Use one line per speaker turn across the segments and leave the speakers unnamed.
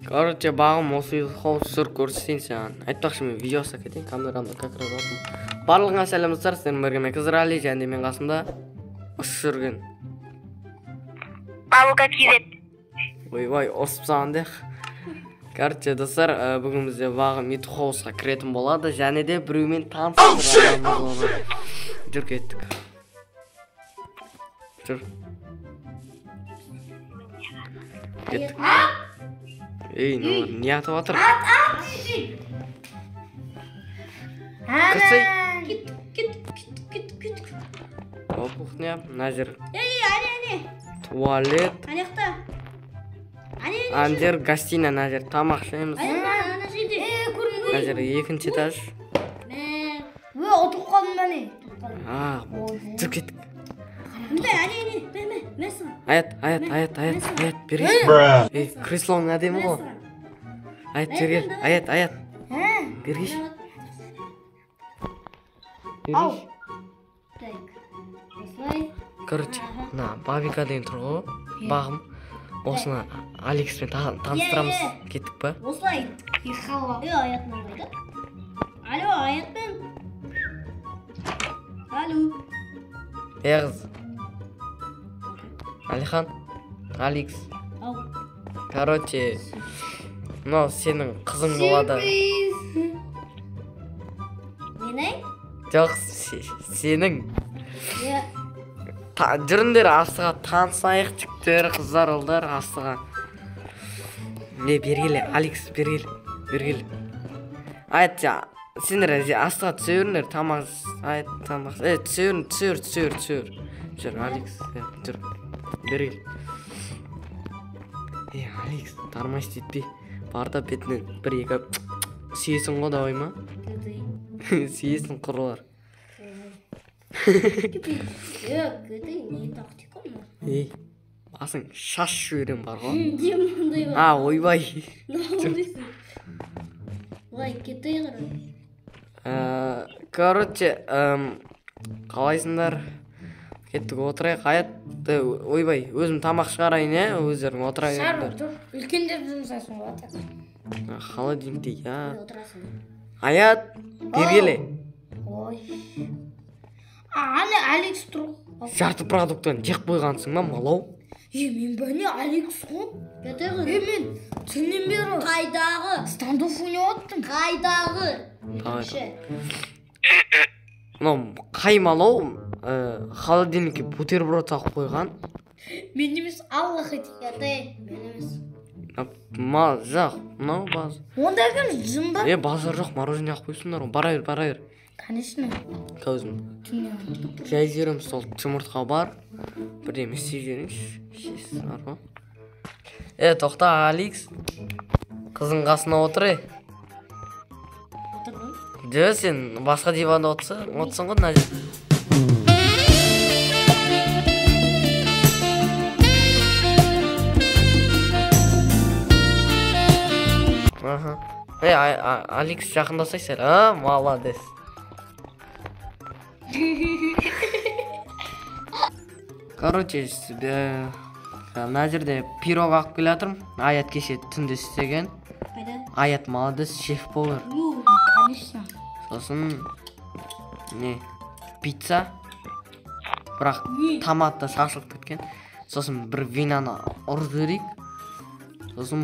Короче, бағым осы видео түсіріп көрсетейін саған. Айтпақшы мен видео жасап кетейін, камерамды как раз алдым. Барлығыңа сәлеметсіздер, сіздермен бірге мен Қызырали және мен қасымда ұшып жүрген.
Алуға кирет.
Ойбай, ұрсып саған де. Короче, достар, бүгін бізде бағым YouTube хаусқа кіретін болады, және де біреумен танысып жүр кеттік. Жүр. Кеттік. Ей, не атып атыр? Кірсей.
Кеттік.
Опух, не, мына жер.
Ане.
Туалет.
Анаяқта.
Ана жер гостиная, мына жер тамақ ішеміз.
Ана жерде.
Мына жер екінші этаж.
Отырып қалдым бәне.
Жүр кеттік.
Ане.
Аят, бергеш. Ей, креслоң әдемі ғой. Аят, бергеш. Аят. Бергеш.
Ау.
Короче, на бабика деген тұр ғой. Бағым. Осыны Алекспен таныстырамыз. Кеттік па?
Осылай. Аятмен қайда? Алло, аятмен. Алло.
Қыз. Алихан. Алекс.
Ау.
Короче, мынау сенің қызың болады.
Менің?
Жоқ, сенің. Жүріндер астыға танысайық, жіктер, қыздар, ұлдар астыға. Бергелі, Алекс, бергелі. Айт, сендер астыға түсеріңдер, тамақ. Түсер. Жүр, Алекс, жүр. Бергелі. Алекс, тармаш детпей. Барда бетінен бір-екі сүйесің ғой давай ма? Сүйесің құрылар. Ей, басың шаш жіберем бар ғой. Ойбай.
Олай кетей қыры.
Короче, қалайсыңдар? Кеттік отырайық. Аят, ойбай, өзім тамақ шығарайын, өздерің отырайын.
Шар, үлкендер жұмсайсың ғой.
Холодильникте, Аят, бергелі.
Ой. Ане Алекс тұр.
Жарты продуктын жек қойғансың ма, малау?
Мен бәне Алекс ғой. Мен түннен бері. Қайдағы? Стандоф ойнап аттым. Қайдағы?
Қай малау? Холодильникке бутерброд сақып қойған.
Мен емес Аллах етейді. Мен емес.
Жоқ, мынау базар.
Онда кім жын ба?
Базар жоқ, мороженое ақ қойсыңдар ғой. Бара бер.
Конечно.
Көзім. Жай жерім сол жұмыртқа бар. Бірдеме істей жеріңіз. Шесіз бар ғой. Тоқта, Алекс. Қызың қасына отыр, Жö, сен басқа диванда отырсың ғой, мына жер. Алекс жақындасай сәл, молодец. Короче, мына жерде пирог алып келе жатырмын. Аят кеше түнде істеген. Аят молодец, шеф-повар.
Конечно.
Сосын пицца. Бірақ томатты шашылып кеткен. Сосын бір винаны ұрып жіберейік. Сосын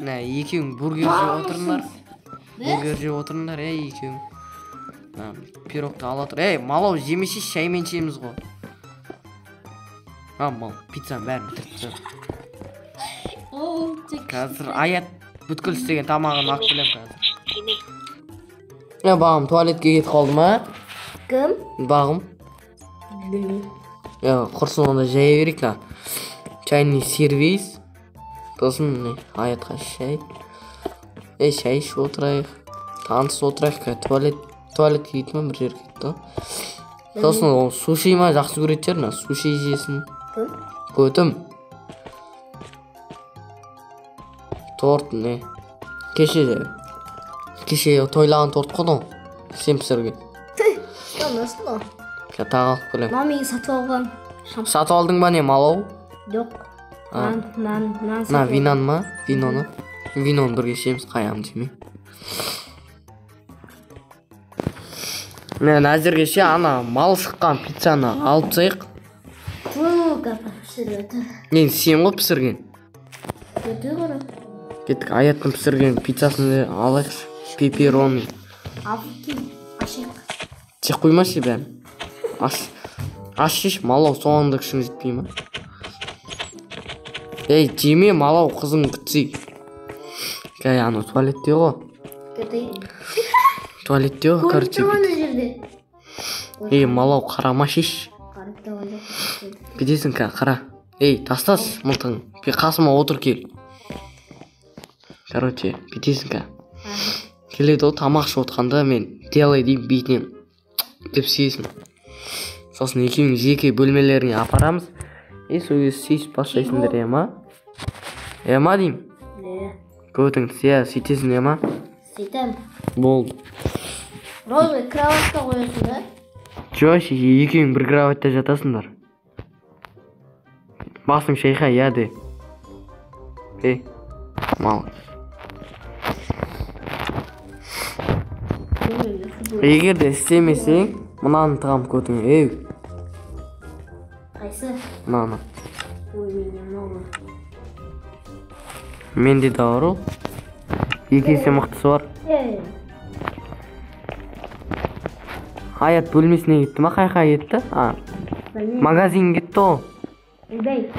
екеуің бургер жеп отырыңдар. Екеуің. Пирогты ала отыр. Малау жемесе шаймен жейміз ғой. Мал, пиццаны бәрін бітіріп. Қазір Аят бүткіл істеген тамағын алып келем қазір. Бағым туалетке кетіп қалды ма?
Кім?
Бағым. Құрсын онда жая берейік. Чайный сервис. Сосын Аятқа шай. Шай ішіп отырайық. Таныс отырайық. Туалетке кетті ма? Бір жер кетті. Сосын суши ма жақсы көреді жер. Суши жесін. Көтім. Торт кеше тойлаған торт қойдың. Сен пісірген.
Nasıl o?
Tağal kulem.
Mami satın aldım.
Satın aldın mı ne malou?
Yok.
Мына винан ма? Виноны бірге ішеміз, қаямын демей. Мен әзірге ше ана мал шыққан пиццаны алып тастайық. Мен сен ғой пісірген. Кеттік, Аяттың пісірген пиццасын алайықшы. Пепперони. Жек қоймашы бәрін. Аш шеш, малау соғанды күшің жетпей ма? Ей, жеме малау қызың күтсей. Кәй, аны туалетте ғой. Туалетте ғой, короче. Ей, малау қарама шеш. Бедесің ка, қара. Ей, тастас мұлтың. Қасыма отыр кел. Короче, бедесің ка. Келеді о, тамақ шы отқанда мен делай дейм бейтінен. Деп сейсің. Сосын екеуің жеке бөлмелеріне апарамыз. Сол кезде сейсіп бастайсыңдар, ема? Ема дейм? Көтің, сөйтесің, ема?
Сөйтем.
Болды.
Розы, кроватқа қоясың да?
Жоқ, екеуің бір кроватта жатасыңдар. Басың шайқа, яды. Мал. Егер де істемесең, мұнаны тығам көтің,
Қайсы?
Мұнаны. Менде да бар ол. Екі есе мықтысы бар. Аят бөлмесіне кетті ма? Қай кетті? Магазин кетті ол.
Білбей.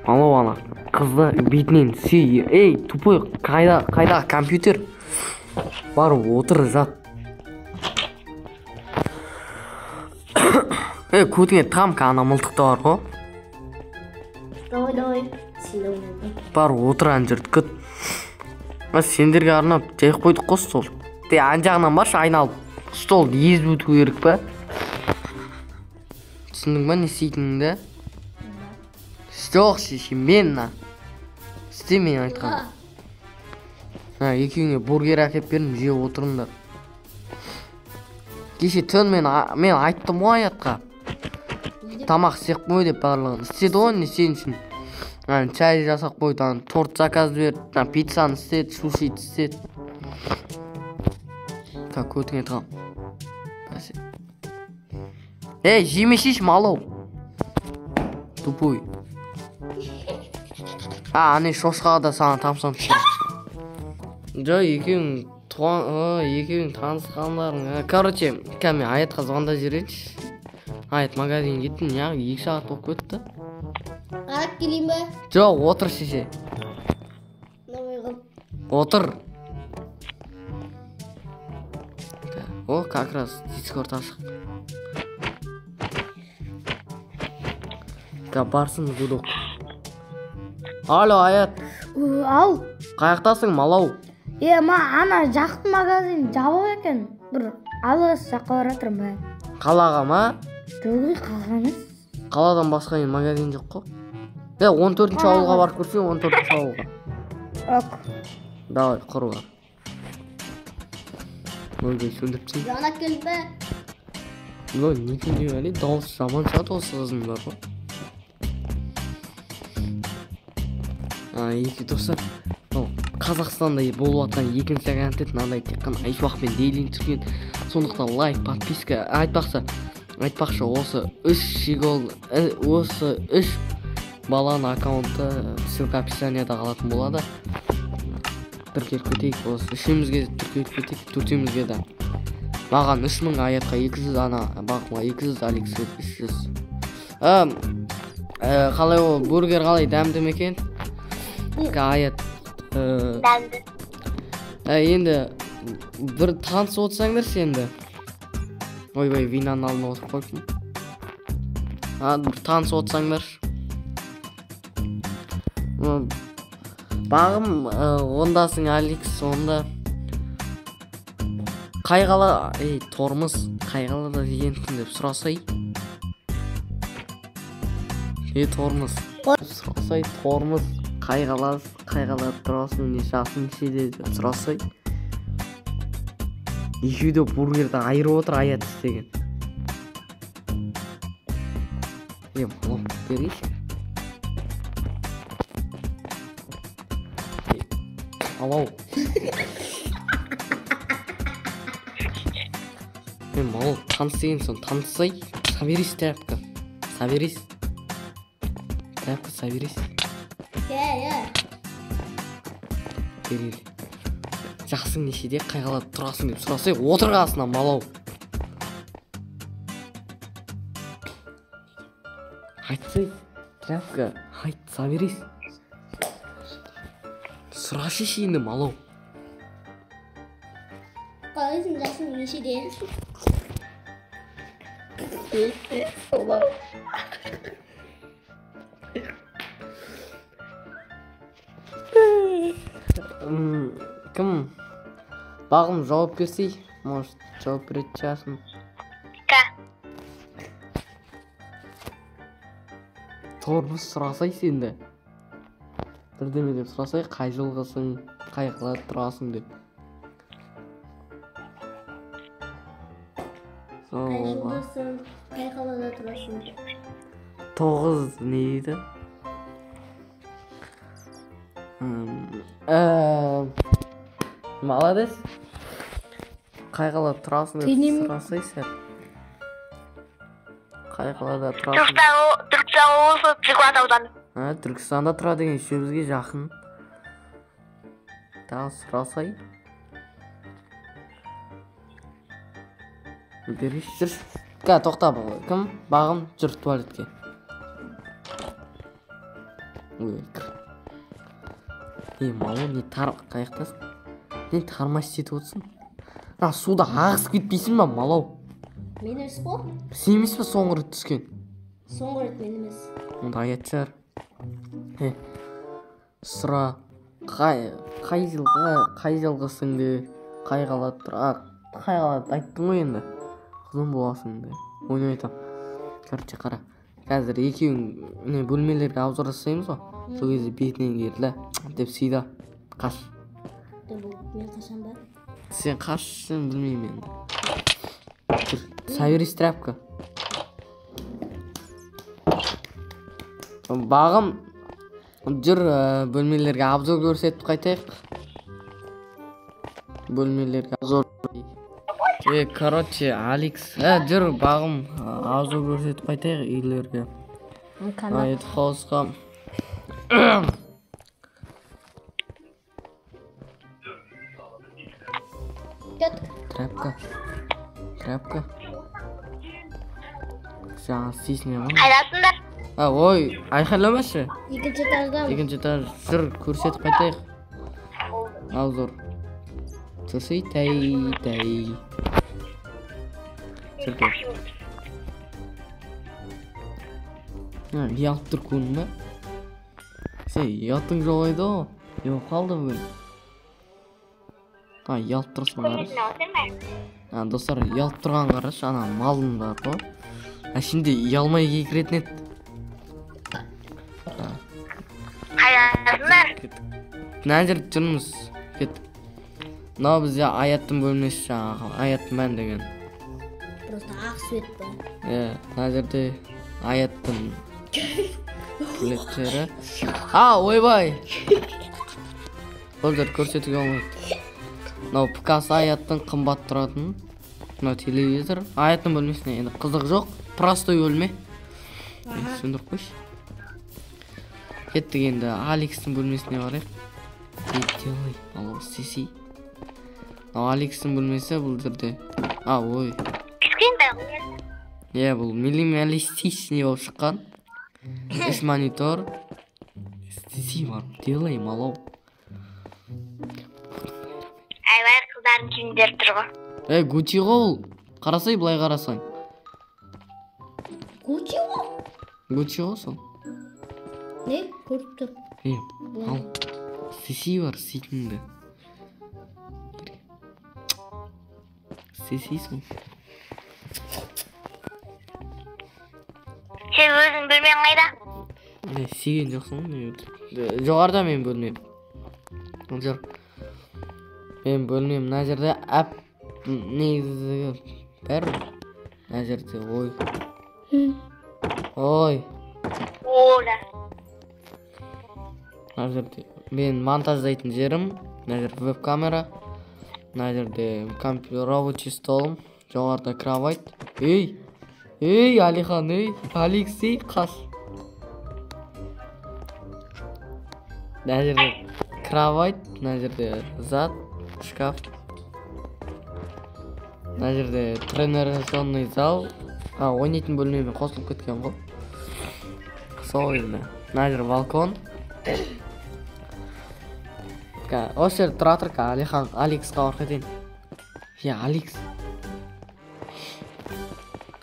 Алло, ана қызды бетінен сүй. Ей, тупой, қайда компьютер? Бар, отыр, жат. Көтіңе тағамқа ана мылтықты бар ғой.
Давай.
Бар, отыр ан жүрді, күт. Сендерге арнап жайық қойдық қой стол. Ан жағынан баршы, айналып. Стол езіп өту керек па? Түсіндің ба, не істейтініңді? Жоқ, шешем, мен істе мен айтқан. Екеуіңе бургер әкеп бердім, жеп отырыңдар. Кеше түн мен айттым ғой Аятқа. Тамақ істеп қой деп барлығын. Істеді ғой, не сен үшін. Чай жасап қойды, торт заказ берді, пиццаны істеді, сушиді істеді. Көтіңе тағам. Ей, жеме шеш, малау. Тупой. Ане шошқаға да саған тамсам түсір. Жоқ, екеуің танысқандарың. Короче, кәме Аятқа звонда жүрейінші. Аят магазин кеттің, яғы 2 сағат болып кетті.
Қарап келейін ба?
Жоқ, отыр шеше. Отыр. О, как раз Discord ашық. Барсын гудок. Алло, Аят.
Ау.
Қаяқтасың, малау?
Ана жақты магазин жабық екен. Бір алғыс жаққа баратырмын ба.
Қалаға ма?
Жоқ, қалаға емес.
Қаладан басқа магазин жоқ қой. 14-ші ауылға барып көрсең, 14-ші ауылға.
Ок.
Давай, құры бар. Ойбай, сөндіріпсің.
Жана келді бе?
Не күнде әлі дауыс жаман шығады осы қызыңдар ғой. Екі достар, Қазақстанда болып атқан екінші контент мынандай тек қана Айшуақ пен Дейлин түскен. Сондықтан лайк, подписка, айтпақшы осы 3 баланың аккаунты ссылка описанияда қалатын болады. Тіркеліп кетейік, осы үшімізге тіркеліп кетейік, төртемізге да. Маған 3000, Аятқа 200, Бағымға 200, Алекске 300. Қалай ол бургер қалай дәмді ме екен? Аят.
Дәмді.
Енді бір танысып отырсаңдар сенді. Ойбай, винаны алдына отырып қойыппын. Бір танысып отырсаңдар. Бағым, ондасың Алекс, онда. Қай қала, Тормыз, қай қалада дегенсің деп сұрасай. Тормыз. Сұрасай, Тормыз. Қай қалада тұрасың, не жасың нешеде деп сұрасай. Екеуде бургерді айырып отыр Аят істеген. Малау берейші. Малау. Малау таныс деген соң танысай. Соберись, тряпка. Соберись. Тряпка, соберись. Берейді. Жақсың нешеде, қай қалада тұрасың деп сұрасай, отыр қасына, малау. Айтсай, тряпка, айт, соберись. Сұрашы шейінді, малау.
Қалайсың, жасың нешеде?
Кім? Бағым жауап берсей, может, жауап беретін шығарсың. Торбыз сұрасай сенді. Бірдеме деп сұрасай, қай жылғысың, қай қалада тұрасың деп.
Қай жылғысың, қай қалада тұрасың?
9 не дейді? Молодец. Қай қалада тұрасың деп сұрасай сәл. Қай қалада тұрасың?
Түркістан облысы Түлкібас ауданы.
Түркістанда тұра деген үшеумізге жақын. Тағы сұрасай. Берейші, жүр. Тоқта, кім? Бағым, жүр туалетке. Малау, не қаяқтасың? Не тармаш сетіп отырсың? Суда ағысып кетпейсің ба, малау?
Мен өз қо?
Сен емес пе соңғы рет түскен?
Соңғы рет мен емес.
Онда аят шығар. Сұра, қай жылғысыңды, қай қалада тұр? Қай қалада айттың ғой енді. Қызым боласыңды. Оны айтам. Короче, қара. Қазір екеуің бөлмелерге обзор жасаймыз ғой. Сол кезде бетінен келді деп сүйді. Қаш.
Мен қашан ба?
Сен қашсың білмеймін енді. Соберись, тряпка. Бағым, жүр бөлмелерге обзор көрсетіп қайтайық. Бөлмелерге обзор. Короче, Алекс. Жүр бағым, обзор көрсетіп қайтайық үйлерге. Айт хаусқа. Тряпка. Жаңа сесіне ғана.
Қайдасыңдар?
Ой, айқайламашы.
Екінші этаждамын.
Екінші этаж. Жүр, көрсетіп қайтайық. Обзор. Жүрсей, тәй. Жүрген. Ұялып тұр көңін ба? Сен ұяттың жоқ еді о. Жоқ қалды бүгін. Ұялып тұрсын қараш. Достар, ұялып тұрған қараш. Ана малын бар ғой. Şimdi ұялмай кекіретін еді.
Қайдасыңдар?
Нәзір жүрміз. Кет. Мынау бізде аяттың бөлмесі жаңағы. Аяттың мән деген.
Просто ақ свет па.
Нәзірде аяттың билеттері. Ойбай! Бұл жер көрсетуге болмайды. Мынау ПК-сы аяттың қымбат тұратын. Мынау телевизор. Аяттың бөлмесіне енді қызық жоқ. Простой бөлме. Сөндіріп қойшы. Кеттік енді Алекстің бөлмесіне барайық. Делай, алау сесей. Алекстің бөлмесі бұл жерде. Ой. Бұл минималистичный болып шыққан. 3 монитор. Сесей бар. Делай, малау.
Айбай қыздарын киімдер тұр ғой.
Гуччи ғой. Қарасай, былай қарасаң.
Гуччи ғой?
Гуччи ғой сол.
Не? Көріп тұр.
Ал. Сесей бар, сетіңді. Сесей сол.
Сен өзің бөлмең қайда?
Сеген жоқсың ғой. Жоғарда мен бөлмем. Жүр. Мен бөлмем мына жерде әп негізі бәрі мына жерде ой. Ой.
Оля.
Мына жерде мен монтаждайтын жерім. Мына жерде веб-камера. Мына жерде рабочий столым. Жоғарыда кровать. Ей, Алихан, Алексей қаш. Мына жерде кровать, мына жерде зат, шкаф. Мына жерде тренажерный зал. Ойнайтын бөлмемен қосылып кеткен ғой. Сол енді. Мына жер балкон. Осы жерде тұра тұр, Алихан, Алексқа барып кетейін. Алекс.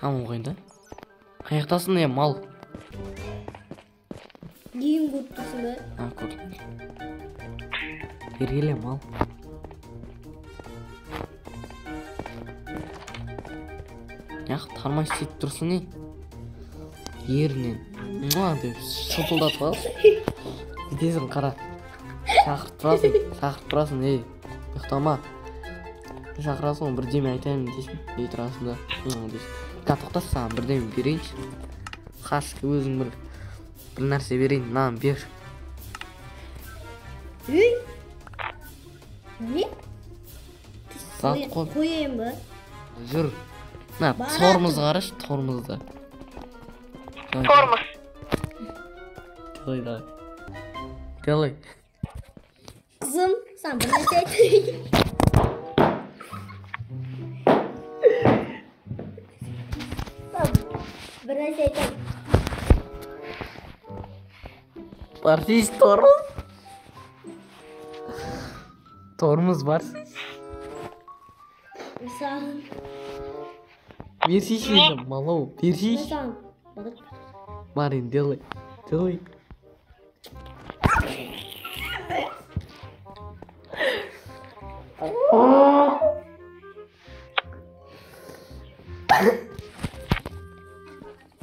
Тамам қойын да. Қаяқтасың мал.
Дейін көрттісің бе?
Көрдім. Бергеле мал. Тармай сөйтіп тұрсын ерінен. Деп шылпылдатып қалсын. Кетесің қара. Шақырып тұрасың, ұйықтама. Шақырасың, бірдеме айтайын дейсің. Тұрасың да. Тоқтас, саған бірдеме берейінші. Қашқы өзің бір нәрсе берейін. Нағын бер.
Не?
Зат қой.
Қойайын ба?
Жүр. Тормыз қараш, тормызды.
Тормоз.
Делай.
Қызым, сен бір нәрсе айтайын. Bir нәрсе айтайын.
Барсыз тормыз. Тормыз барсыз.
Саған.
Берсейші еді, малау. Берсейші.
Саған.
Барин, делай.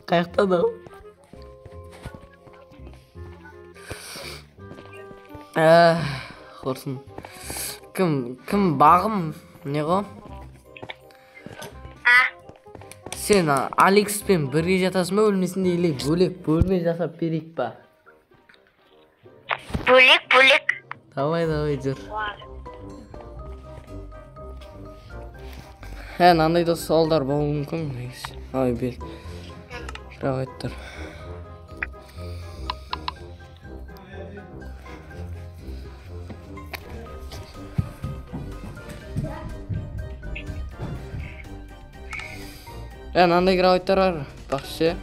Қаяқта да? Қорсын. Кім бағым? Не ғой? Сен Алекспен бірге жатасың ба өлмесінде еле бөлек бөлме жасап берейік па?
Бөлек.
Давай, жүр. Нандай да солдар болуы мүмкін. Ой, бел. Бірақ айттыр. Нандай гравайттар бар. Бақшы.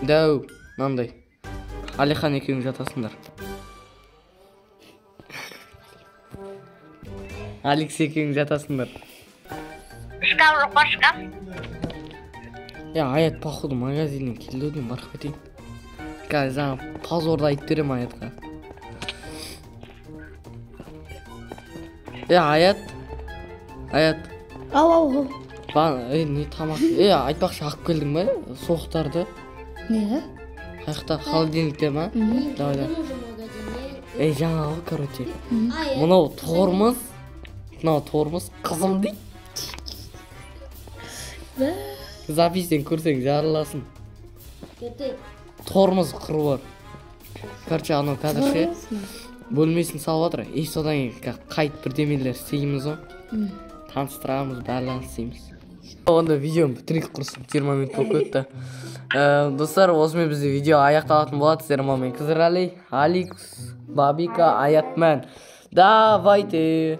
Дәу. Нандай. Алихан екеуің жатасыңдар. Алекс екеуің жатасыңдар.
Шкаф жоқ па, шкаф?
Аят походу магазиннен келді өден барып кетейін. Қазір жаңа позорды айтып берем Аятқа. Аят.
Ау.
Не тамақ? Айтпақшы ақып келдің ба? Соқтарды.
Не?
Қаяқта холодильникте ма? Давай. Жаңа ғой, короче. Мынау тормыз қызым дейді. Запистен көрсең жарыласын. Тормыз қыры бар. Короче, анау кәдірше бөлмесін салып жатыр. Содан қайт бірдемелер істейміз ғой. Таныстырамыз, барлығын істейміз. Онда видеоны бітірейік, құрсын 20 минут болып кетті. Достар, осымен бізде видео аяқталатын болады. Сіздер мен Қызырғали, Алекс, Бабика, Аятмен. Давайте!